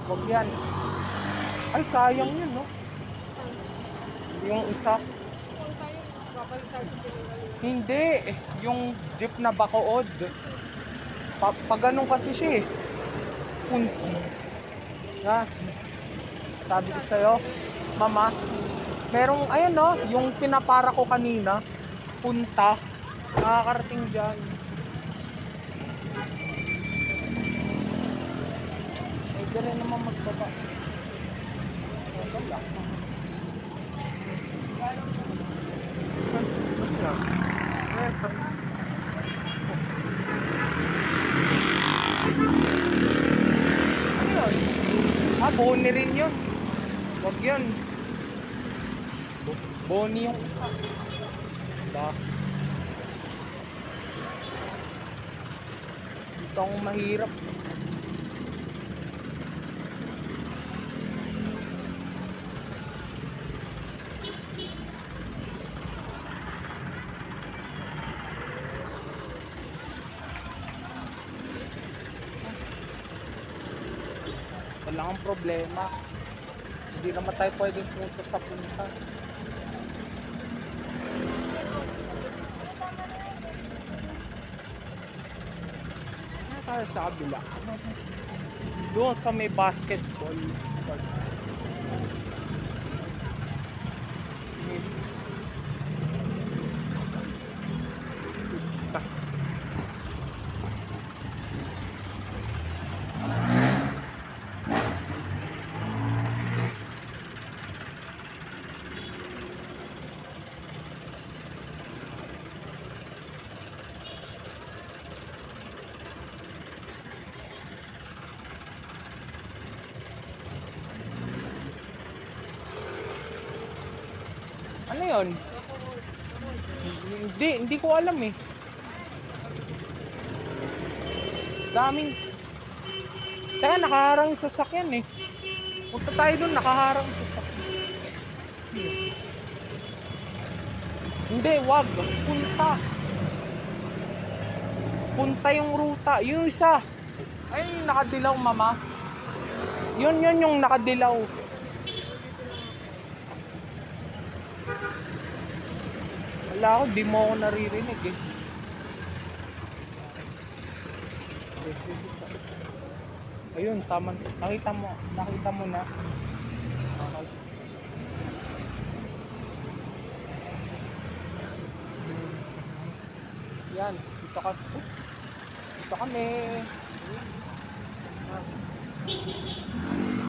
Wag yan. Ay, sayang yun, no? Yung isa. Hindi. Yung jeep na Bacood. Pag ganun kasi siya eh. Pun ha? Sabi ko sa'yo, mama, merong, ayun no, yung pinapara ko kanina, punta, nakakarating dyan. Pwede rin naman magbaba. Wala. Ano yun? Boni rin yun. Wag yun. Boni yung isa. Diba? Dito akong mahirap. Wala ang problema. Hindi naman tayo pwedeng punto sa punta. Ano tayo sa kabila? Doon sa may basketball. Sita. Ano yun? Hindi ko alam eh. Daming. Teka, nakaharang yung sasakyan eh. Punta tayo doon, nakaharang yung sasakyan. Hindi, wag. Punta. Punta yung ruta. Yung isa. Ay, yung nakadilaw, mama. Yun yung nakadilaw. Wala ako, di mo ako naririnig eh. Ayun, tama. Nakita mo na. Okay. Yan, dito kami.